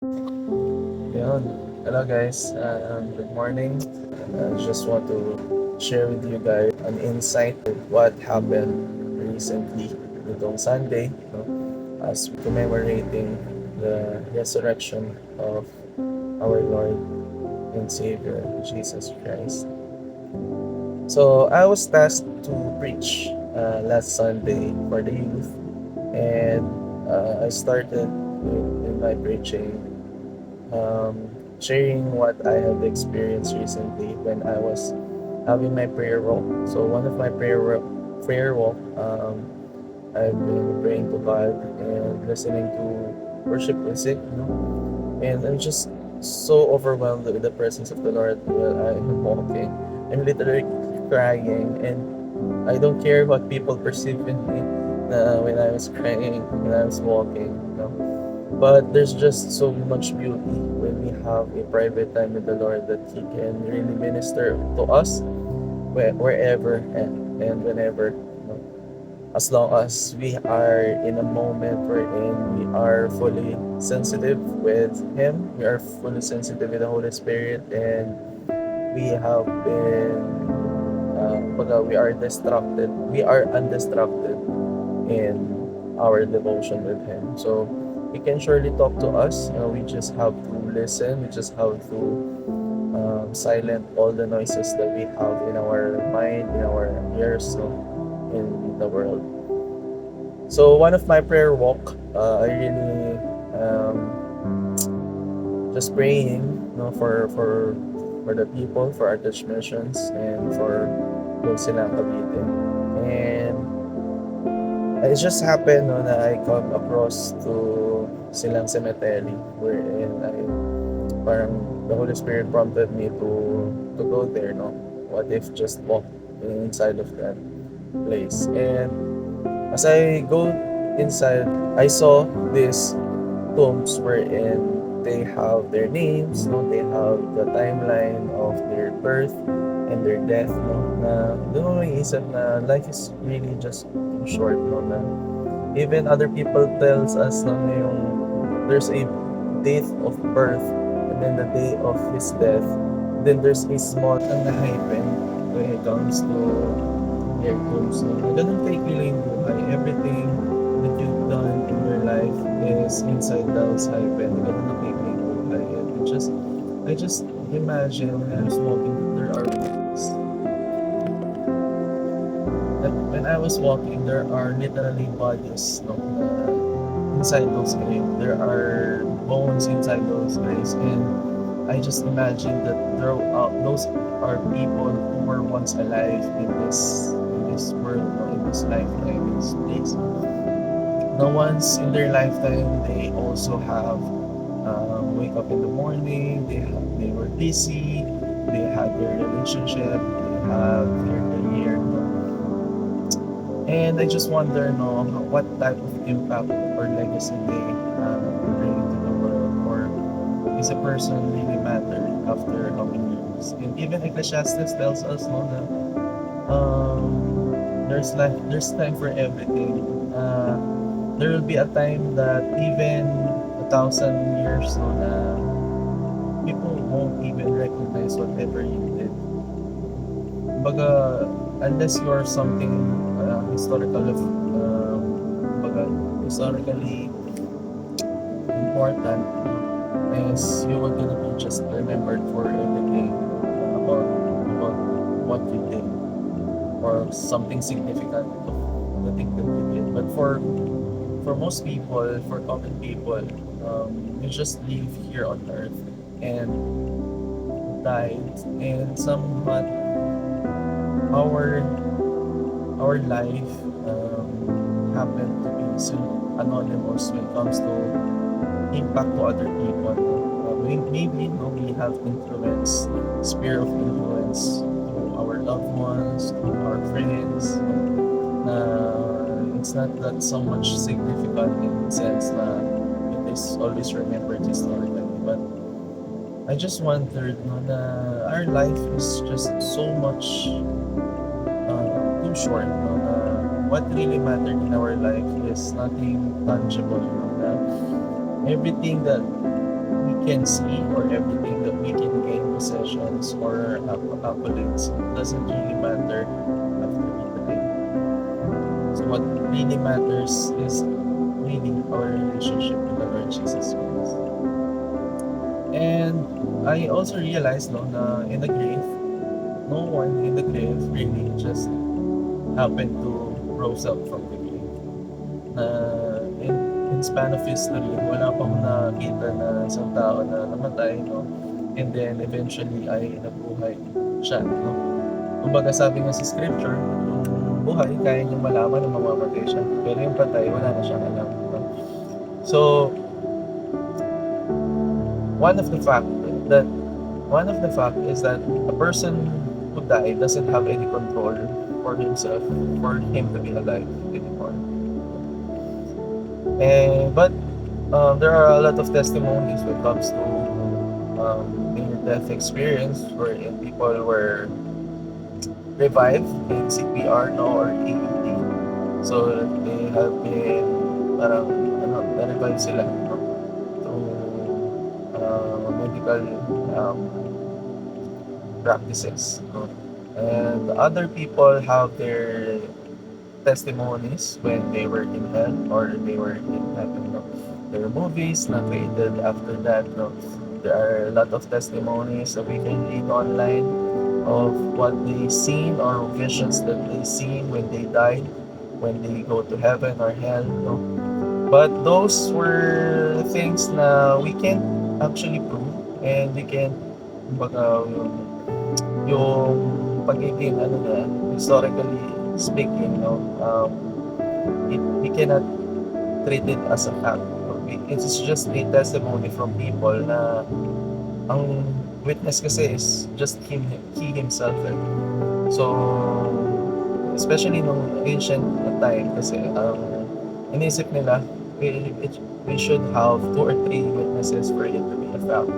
Yun. Hello guys, good morning. I just want to share with you guys an insight of what happened recently nitong Sunday, no? As we commemorating the resurrection of our Lord and Savior Jesus Christ. So I was tasked to preach last Sunday for the youth, and I started in my preaching sharing what I have experienced recently when I was having my prayer walk. So one of my prayer walk, I've been praying to God and listening to worship music, and I'm just so overwhelmed with the presence of the Lord while I'm walking. I'm literally crying, and I don't care what people perceive in me when I was crying, when I was walking. But there's just so much beauty when we have a private time with the Lord that He can really minister to us wherever and whenever. As long as we are in a moment wherein we are fully sensitive with Him, we are fully sensitive with the Holy Spirit, and we have been, we are distracted, we are undistracted in our devotion with Him. So He can surely talk to us. We just have to listen. We just have to silent all the noises that we have in our mind, in our ears, in the world. So one of my prayer walk, I really just praying, for the people, for our church missions, and for Silang Cavite. And it just happened no, na I come across to Silang Cemetery wherein parang the Holy Spirit prompted me to go there, no? What if just walk inside of that place? And as I go inside, I saw these tombs wherein they have their names, no? They have the timeline of their birth and their death, no? Na doon mo maiisip na life is really just too short, no? Na even other people tells us na yung there's a date of birth and then the day of his death. Then there's a small na hyphen when it comes to their tombs. No? Na ganun kaikli yung buhay. Everything that you've done in your life is inside those hyphen. Ganun na kaikli yung buhay. And I just imagine when I was walking, there are when I was walking, there are literally bodies, no, inside those graves. There are bones inside those graves, and I just imagine that those are people who were once alive in this world, no, in this lifetime, in this place. No once in their lifetime they also have wake up in the morning. They were busy. They had their relationship. They have their career. And I just wonder, no, what type of impact or legacy they bring to the world, or is a person really matter after how many years? And even Ecclesiastes tells us, no, that there's time for everything. There will be a time that even 1,000 years, no, na people won't even recognize whatever you did. Baga, unless you are something historically important, is you are gonna be just remembered for everything about what you did or something significant of the thing that you did. But for most people, for common people, you just live here on earth and died, and somewhat our life happened to be so anonymous when it comes to impact to other people. Maybe no, we have influence, sphere of influence to our loved ones, to our friends. It's not that so much significant in the sense that it is always remembered historically. But I just wondered, no, na our life is just so much too short. No, na what really mattered in our life is nothing tangible. No, na everything that can see or everything that we can gain possessions or accolades doesn't really matter after we die. So what really matters is really our relationship with the Lord Jesus Christ. And I also realized no, na in the grave, no one in the grave really just happened to rose up from the grave. Na in span of history, wala pa akong nakita na isang tao na namatay, no? And then eventually ay nabuhay siya, no? Kumbaga sabi nga sa scripture, yung buhay, kaya niyang malaman na mamamatay siya. Pero yung patay, wala na siyang alam, no? So, one of the fact that one of the fact is that a person who died doesn't have any control for himself, for him to be alive anymore. But there are a lot of testimonies when it comes to near-death experience wherein people were revived in CPR, no, or AED. So they have been parang na-revive sila, no, through medical practices, no? And other people have their testimonies when they were in hell or they were in heaven, no? There are movies na created after that, no? There are a lot of testimonies that we can read online of what they seen or visions that they seen when they died, when they go to heaven or hell, no? But those were things na we can't actually prove, and we can't, kumbaga, yung pagiging ano na, historically speaking, no, we cannot treat it as a fact. It is just a testimony from people na ang witness kasi is just he himself. So, especially nung ancient time kasi, inisip nila, we should have 2 or 3 witnesses for it to be a fact.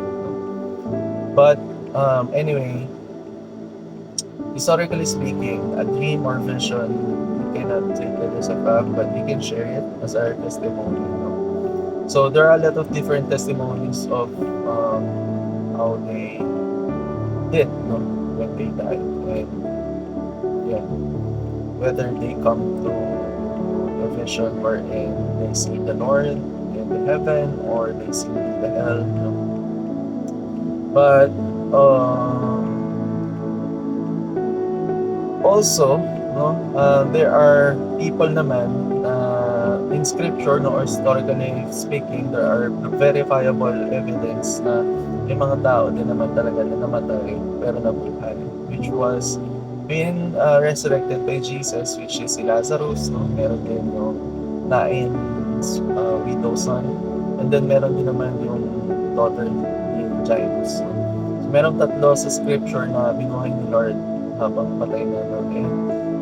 But, anyway, historically speaking, a dream or vision, we cannot take it as a fact, but we can share it as our testimony. No? So there are a lot of different testimonies of how they did, no, when they died, and yeah, whether they come to a vision wherein they see the Lord in the heaven or they see the hell. No? But also, no, there are people naman in scripture, no, or historically speaking, there are verifiable evidence na may mga tao din naman talaga na namatay pero nabuhay, which was being resurrected by Jesus, which is si Lazarus, no? Meron din yung Nain's widow's son, and then meron din naman yung daughter ni Jairus, no? So merong tatlo sa scripture na binuhay ni Lord habang patay na, no? And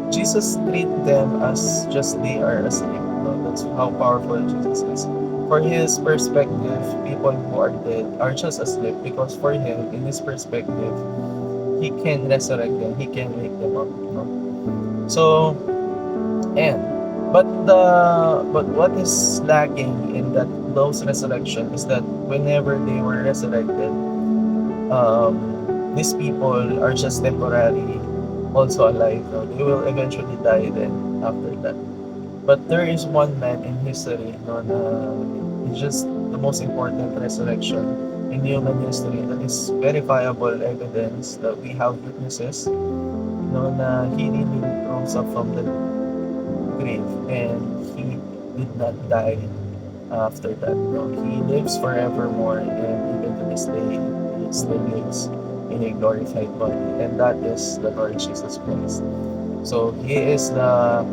Jesus treat them as just they are asleep. No? That's how powerful Jesus is. For his perspective, people who are dead are just asleep because for him, in his perspective, he can resurrect them, he can wake them up. No? So, but what is lacking in those resurrection is that whenever they were resurrected, these people are just temporary also alive. No? They will eventually die then after that. But there is one man in history, no, na it's just the most important resurrection in human history that is verifiable evidence that we have witnesses, no, na he really rose up from the grave and he did not die after that. No? He lives forevermore, and even to this day he still lives in a glorified body, and that is the Lord Jesus Christ. So he is the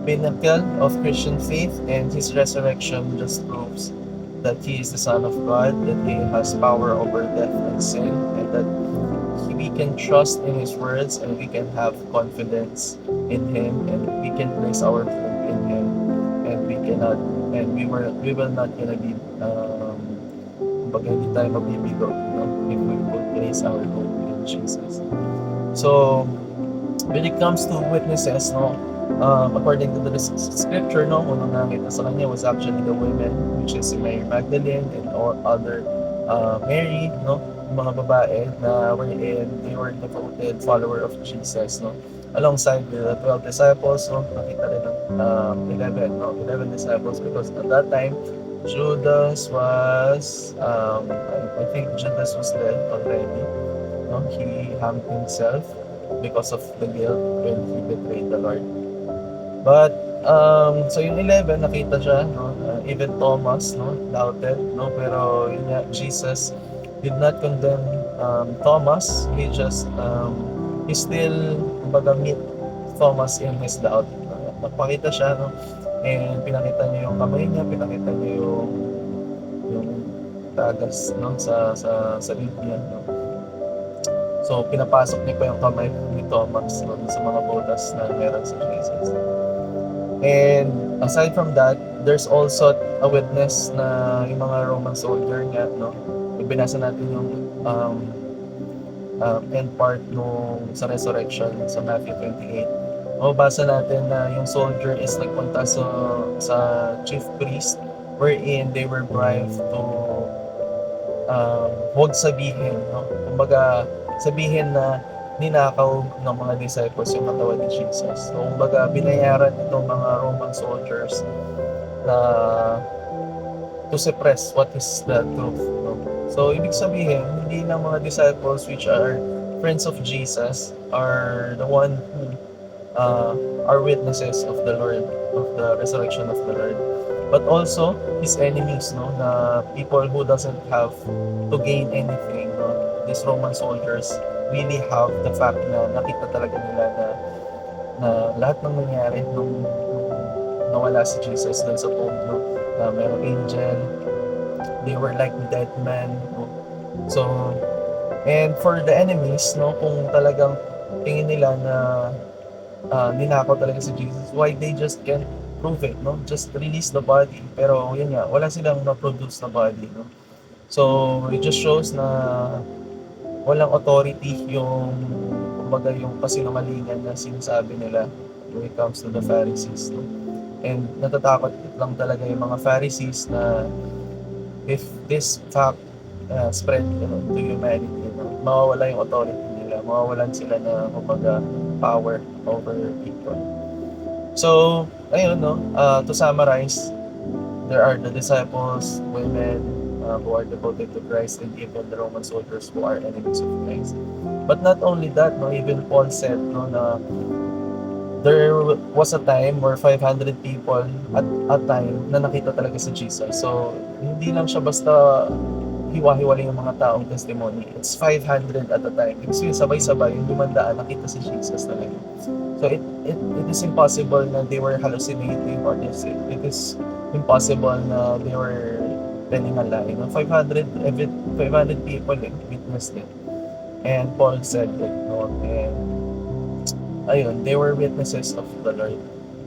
pinnacle of Christian faith, and his resurrection just proves that he is the Son of God, that he has power over death and sin, and that we can trust in his words, and we can have confidence in him, and we can place our hope in him, and we will not gonna be hindi tayo mabibigo, no? If we will place our hope in Jesus. So when it comes to witnesses, no, according to the scripture, no, unang nakita sa kanya was actually the women, which is Mary Magdalene and all other Mary, no? Yung mga babae na wherein they were devoted follower of Jesus, no? Alongside the 12 disciples, no? Nakita rin ng 11, no? 11 disciples because at that time, Judas was, I think Judas was dead already, no? He hanged himself because of the guilt when he betrayed the Lord. But so yung 11 nakita siya, no? Even Thomas, no, doubted, no, pero yun nga, Jesus did not condemn Thomas. He still kumbaga meet Thomas in his doubt. Nagpakita siya, no, and pinakita niya yung kamay niya, pinakita niya yung tagas, no, sa lib niya, no. So pinapasok niya pa yung kamay ni Thomas, no, sa mga butas na meron sa Jesus. And aside from that, there's also a witness na yung mga Roman soldier nga, no? Binasa natin yung end part nung sa resurrection sa Matthew 28. Mababasa natin na yung soldier is nagpunta sa chief priest wherein they were bribed to huwag sabihin, no? Kumbaga, sabihin na ninakaw ng mga disciples yung katawan ni Jesus. So, kumbaga, binayaran itong mga Roman soldiers na to suppress what is the truth. No? So, ibig sabihin, hindi ng mga disciples which are friends of Jesus are the one who are witnesses of the Lord, of the resurrection of the Lord. But also, his enemies, no, na people who doesn't have to gain anything, no. These Roman soldiers really have the fact na nakita talaga nila na lahat ng nangyari nung nawala si Jesus dun sa tomb, no, na merong angel, they were like dead men, no. So, and for the enemies, no, kung talagang tingin nila na ninakaw talaga si Jesus, why they just can't prove it, no? Just release the body. Pero yun nga, wala silang ma-produce na body, no? So, it just shows na walang authority yung, kumbaga, yung kasinungalingan na sinasabi nila when it comes to the Pharisees, no? And natatakot lang talaga yung mga Pharisees na if this fact spread, to humanity, no? Mawawala yung authority nila, mawawalan sila na, kumbaga, power over people. So, ayun, no, to summarize, there are the disciples, women who are devoted to Christ, and even the Roman soldiers who are enemies of Christ. But not only that, no, even Paul said, no, na there was a time where 500 people at a time na nakita talaga si Jesus. So, hindi lang siya basta hiwa-hiwalay yung mga taong testimony. It's 500 at a time. Kasi sabay-sabay, yung 500 nakita si Jesus talaga. So it is impossible na they were hallucinating or it is impossible na they were telling a lie. 500 people witnessed it. And Paul said it, no? And ayun, they were witnesses of the Lord.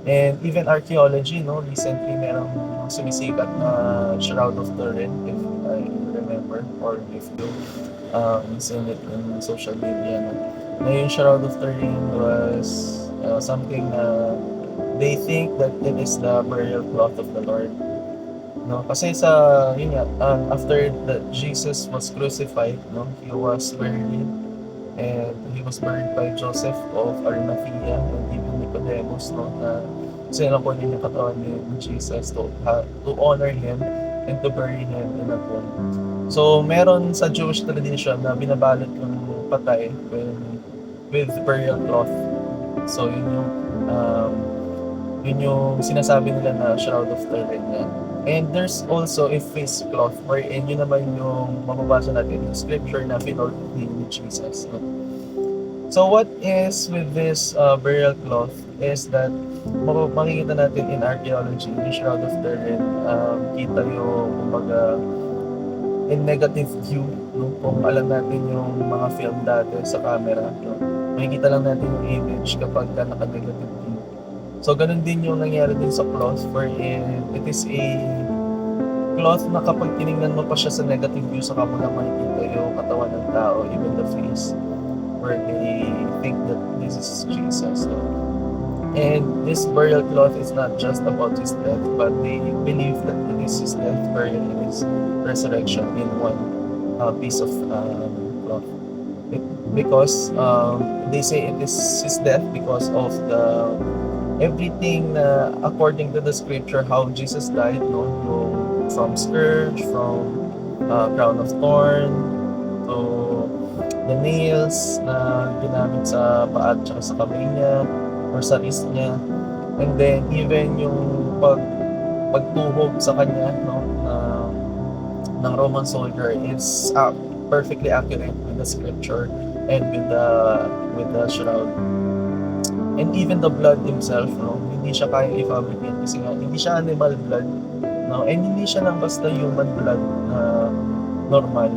And even archaeology, no, recently merong sumisikat na Shroud of Turin, if I remember, or if you seen it in social media, no? Na yung Shroud of Turin was something they think that it is the burial cloth of the Lord, no, kasi sa yun nga, after that Jesus was crucified, no, he was buried, and he was buried by Joseph of Arimathea and even Nicodemus, no, na sinakunin yung katawan ni Jesus to honor him and to bury him in a tomb. So meron sa Jewish tradition na binabalot yung patay with burial cloth. So yun yung sinasabi nila na Shroud of Turin na. And there's also a face cloth wherein yun naman yung mababasa natin yung scripture na finold ni Jesus. No? So what is with this burial cloth is that makikita natin in archaeology, yung Shroud of Turin, kita yung kumbaga in negative view, no? Kung alam natin yung mga film dati sa camera, no? Makikita lang natin yung image kapag naka-negative view. So, ganun din yung nangyari din sa cloth wherein it is a cloth na kapag tinignan mo pa siya sa negative view, saka mo lang makikita yung katawan ng tao, even the face, where they think that this is Jesus. No? And this burial cloth is not just about his death, but they believe that it is his death, burial, and his resurrection in one. piece of cloth. It, because they say it is his death because of the everything according to the scripture how Jesus died, no, from scourge, from crown of thorn, to the nails na ginamit sa paa at sa kamay niya or sa wrist niya, and then even yung pagtuhog sa kanya, no, ng Roman soldier is perfectly accurate with the scripture and with the shroud. And even the blood himself, no, hindi siya kaya i-fabricate kasi nga hindi siya animal blood, no, and hindi siya lang basta human blood na normal.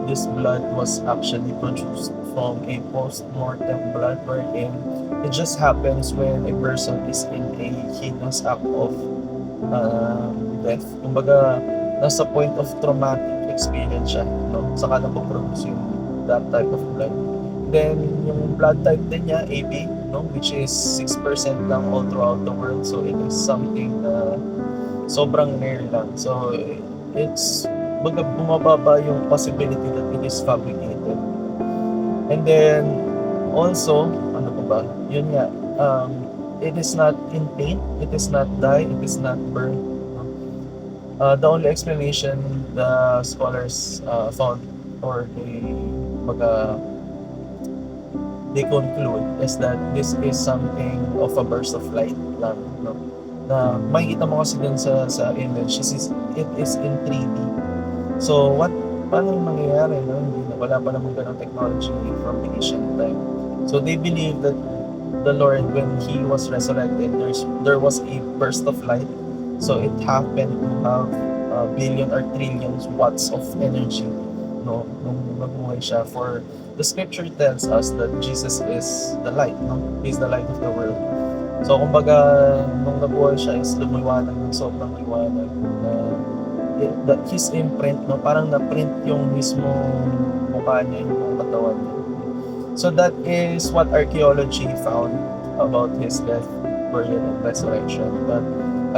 This blood was actually produced from a post-mortem blood wherein it just happens when a person is in a heinous act of death. Kumbaga, nasa point of traumatic experience siya, no? Saka napoproduce yung that type of blood. Then, yung blood type din niya, AB, no? Which is 6% lang all throughout the world. So, it is something na sobrang rare lang. So, it's bumababa yung possibility that it is fabricated. And then, also, ano pa ba? Yun nga, it is not in paint, it is not dye, it is not burned. The only explanation the scholars found, or they conclude, is that this is something of a burst of light lang, no? Na makikita mo kasi dun sa image, it is in 3D. So paano yung mangyayari, no? Wala pa naman ganong technology from the ancient time. So they believe that the Lord, when He was resurrected, there was a burst of light. So it happened to have billion or trillions watts of energy, no, nung nabuhay siya. For the scripture tells us that Jesus is the light, no? He's the light of the world. So kumbaga, nung nabuhay siya is lumiwanag ng sobrang liwanag na his imprint, no, parang na-print yung mismo mukha niya, yung katawan niya. So that is what archaeology found about his death, burial, and resurrection. But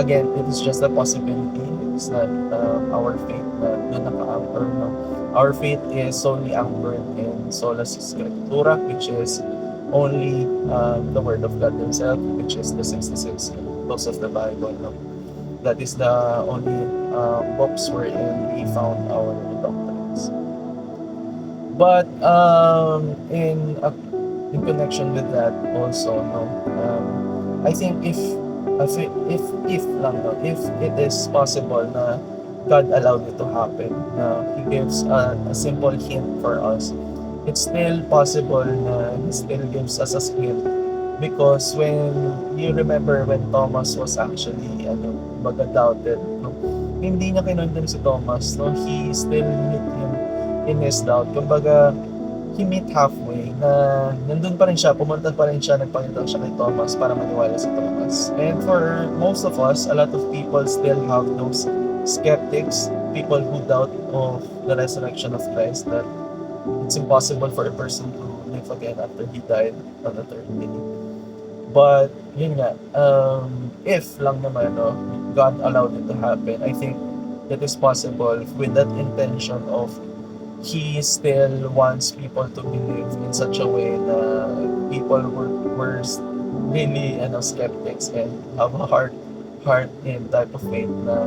again, it is just a possibility. It's not our faith na doon naka-anchor, no? Our faith is solely anchored in sola scriptura, which is only the word of God himself, which is the 66 books of the Bible, no? That is the only books wherein we found our doctrines. But in connection with that also, no, I think if lang, no, if it is possible na God allowed it to happen, He gives a simple hint for us, it's still possible na He still gives us a hint, because when you remember when Thomas was actually doubted, no, hindi niya kinondem si Thomas, no, He still met him in his doubt. Kumbaga, he meet halfway na nandun pa rin siya, pumunta pa rin siya, nagpakita siya kay Thomas para maniwala si Thomas. And for most of us, a lot of people still have those skeptics, people who doubt of the resurrection of Christ, that it's impossible for a person to live again after he died on the third day. But yun nga, if lang naman, no, God allowed it to happen, I think it is possible with that intention of He still wants people to believe in such a way na people were really skeptics and have a heart in type of faith na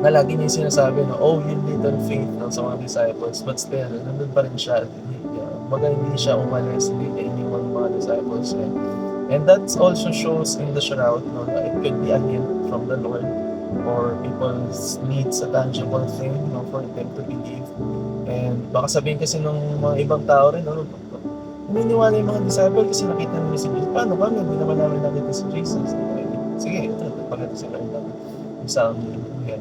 lagi niya sinasabi, no, oh, you little faith, no, sa mga disciples, but still nandun pa rin siya. Hindi siya umalis, hindi niya iniwan ng mga disciples niya. And that also shows in the shroud, no, na it could be a hint from the Lord, or people needs a tangible thing, no, for them to believe. And baka sabihin kasi ng mga ibang tao rin, no, naniniwala yung mga disciple kasi nakita nila si Jesus. Paano kami? Hindi naman namin nakita si Jesus. Sige, ito, pagkita sila ng isang head.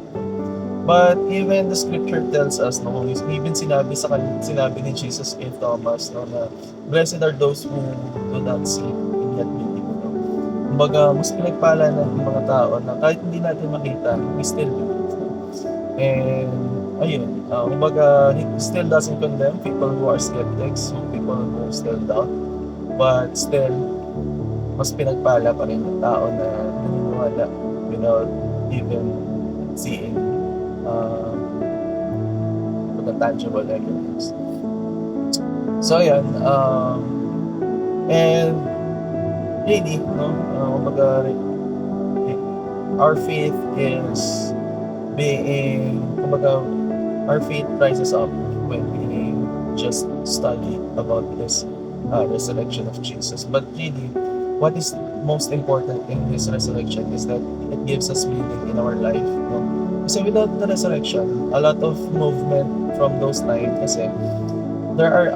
But even the scripture tells us, no, even sinabi ni Jesus kay Thomas, no, na blessed are those who do not see and yet believe. No? Kumbaga, mas pinagpala ng mga tao na kahit hindi natin makita, we still believe. No? And ayun, kumbaga, he still doesn't condemn people who are skeptics, people who still doubt, but still, mas pinagpala pa rin ng tao na naniniwala without even seeing tangible evidence. So yan, and really, no, kumbaga, our faith is being, kumbaga, our faith rises up when we just study about this resurrection of Jesus. But really, what is most important in His resurrection is that it gives us meaning in our life. No? Kasi without the resurrection, a lot of movement from those times, kasi there are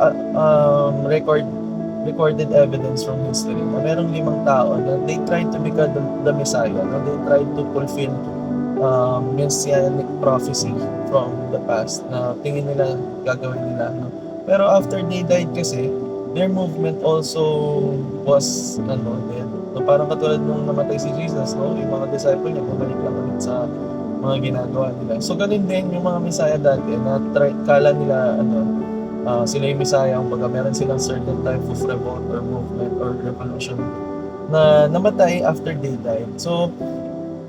recorded evidence from history na merong 5 tao na they tried to become the Messiah. No? They tried to fulfill messianic prophecy from the past na tingin nila gagawin nila. No? Pero after they died kasi, their movement also was dead. No, parang katulad nung namatay si Jesus, no? Yung mga disciple niya bumalik lang ulit sa mga ginagawa nila. So ganun din yung mga Messiah dati na kala nila sila yung Messiah, kumbaga meron silang certain type of revolt or movement or revolution na namatay after they died. So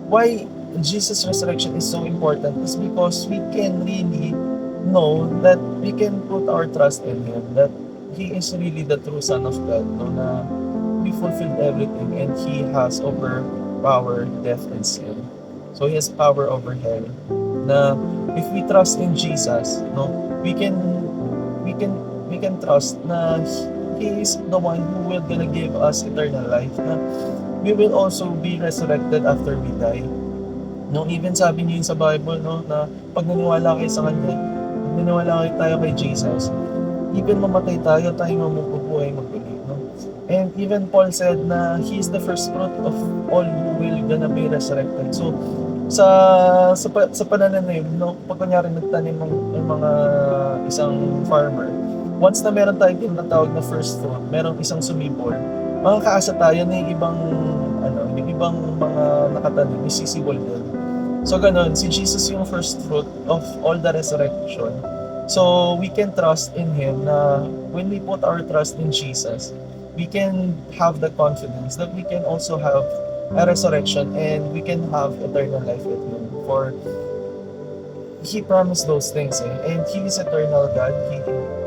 why Jesus' resurrection is so important is because we can really know that we can put our trust in Him, that He is really the true Son of God, no, na He fulfilled everything and He has overpowered death and sin. So He has power over hell. Na if we trust in Jesus, no, we can trust na He is the one who will gonna give us eternal life. Na we will also be resurrected after we die. No, even sabi niyo yun sa Bible, no, na pag naniwala kayo sa Kanya, pag naniwala kayo tayo kay Jesus, even mamatay tayo mabubuhay maguli, no? And even Paul said na He is the first fruit of all who will gonna be resurrected. So, sa panananim, no, pag kunyari nagtanim ng mga isang farmer, once na meron tayong tinatawag na first fruit, merong isang sumibol, makakaasa tayo na yung ibang mga nakatanim, isisibol din. So ganun, si Jesus yung first fruit of all the resurrection. So we can trust in Him na when we put our trust in Jesus, we can have the confidence that we can also have a resurrection and we can have eternal life with Him. For He promised those things, and He is eternal God.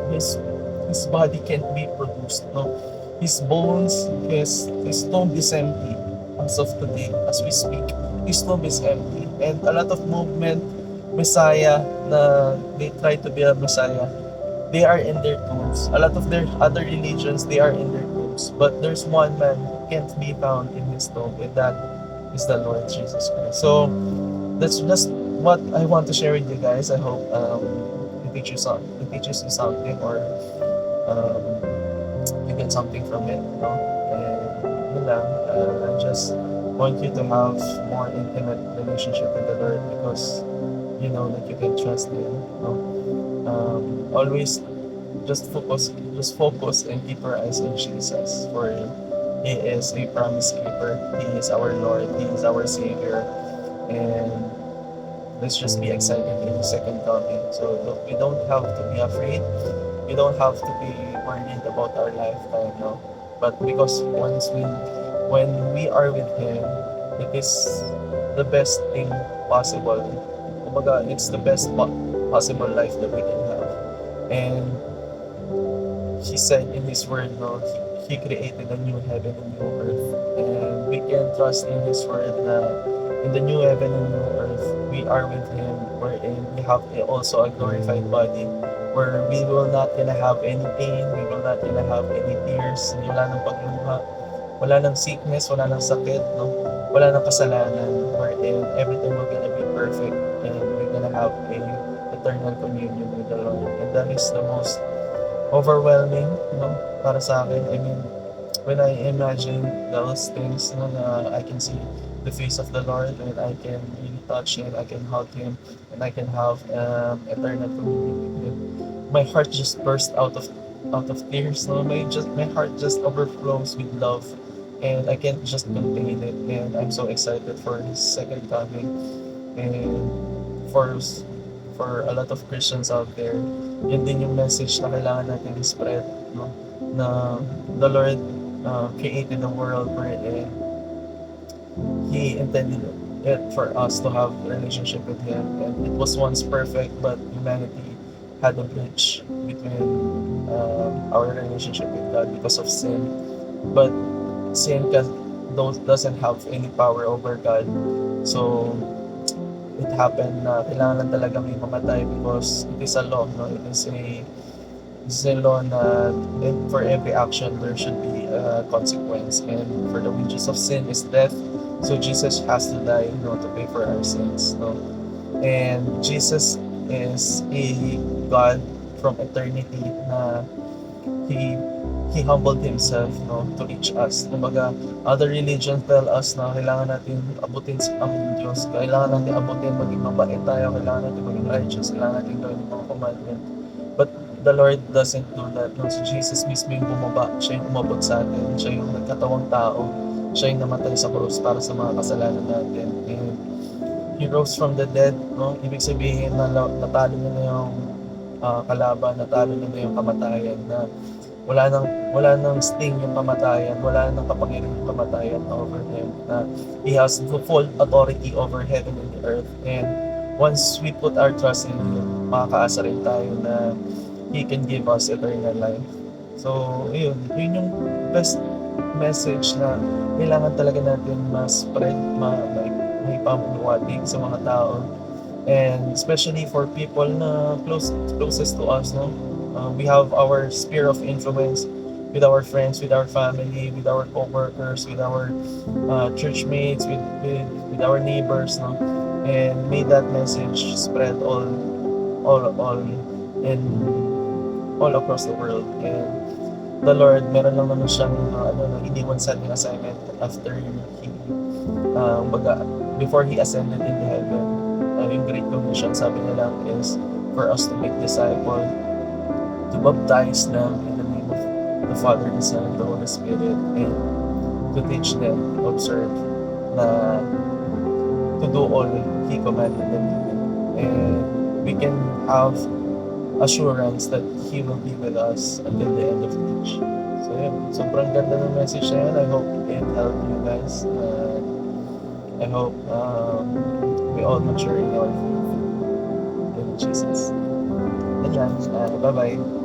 His body can't be produced, no? His bones, his tomb is empty as of today, as we speak. His tomb is empty, and a lot of movement, Messiah, na they try to be a Messiah, they are in their tombs. A lot of their other religions, they are in their tombs. But there's one man who can't be found in his tomb, and that is the Lord Jesus Christ. So that's just what I want to share with you guys. I hope it teaches you something, or you get something from it, no? And yun lang, I just want you to have more intimate relationship with the Lord, because you know that you can trust Him, no? Always just focus and keep our eyes on Jesus, for He is a promise keeper. He is our Lord. He is our Savior. And let's just be excited in His second coming. So we don't have to be afraid. We don't have to be worried about our lifetime, no? But because when we are with Him, it is the best thing possible. Kumbaga, it's the best possible life that we can have. And He said in His word, no, He created a new heaven and new earth. And we can trust in His word na in the new heaven and new earth, we are with Him, wherein we have also a glorified body, where we will not gonna have any pain, we will not gonna have any tears, wala nang pagluha, wala nang sickness, wala nang sakit, no? Wala nang kasalanan, wherein everything will gonna be perfect, and we're gonna have a eternal communion with the Lord. And that is the most overwhelming, no, para sa akin. I mean, when I imagine those things, no, na I can see the face of the Lord, and I can really touch Him, I can hug Him, and I can have eternal communion with Him. My heart just burst out of tears, no? My heart just overflows with love, and I can't just contain it. And I'm so excited for His second coming, and for a lot of Christians out there, yun din yung message na kailangan natin i-spread, no? Na the Lord created the world wherein He intended it for us to have a relationship with Him, and it was once perfect, but humanity had a breach between our relationship with God because of sin. But sin doesn't have any power over God. So it happened na kailangan lang talaga may mamatay because it is a law, no? It is a law na for every action there should be a consequence, and for the wages of sin is death. So Jesus has to die, to pay for our sins, no? And Jesus is a God from eternity na he he humbled himself, to reach us. Kumbaga, other religions tell us na kailangan natin abutin ang Diyos, kailangan natin abutin maging mabait tayo, kailangan natin maging righteous, kailangan natin gawin yung mga commandment. But the Lord doesn't do that. No? So Jesus mismo yung bumaba, siya yung umabot sa atin, siya yung nagkatawang tao, siya yung namatay sa krus para sa mga kasalanan natin. And He rose from the dead, no? Ibig sabihin na natalo niya na yung kalaban, natalo niya na yung kamatayan, na wala nang sting yung kamatayan, wala nang kapangyarihan yung kamatayan over him. Na he has the full authority over heaven and the earth. And once we put our trust in him, makakaasa rin tayo na he can give us eternal life. So, yun yung best message na kailangan talaga natin ma-spread, maipabuhatig sa mga tao. And especially for people na closest to us, no? We have our sphere of influence with our friends, with our family, with our co-workers, with our church mates, with our neighbors, no? And may that message spread all in all across the world. And the Lord, meron lang naman siyang iniwan sa ating assignment after He, before He ascended into heaven. Yung Great Commission, sabi niya lang, is for us to make disciples, to baptize them in the name of the Father, the Son, and the Holy Spirit, and to teach them, to observe, na to do all He commanded them to do. And we can have assurance that He will be with us until the end of the age. So yun, sobrang ganda ng message na yun. I hope it helped you guys. I hope we all mature in our faith in Jesus. Yan lang. Bye-bye.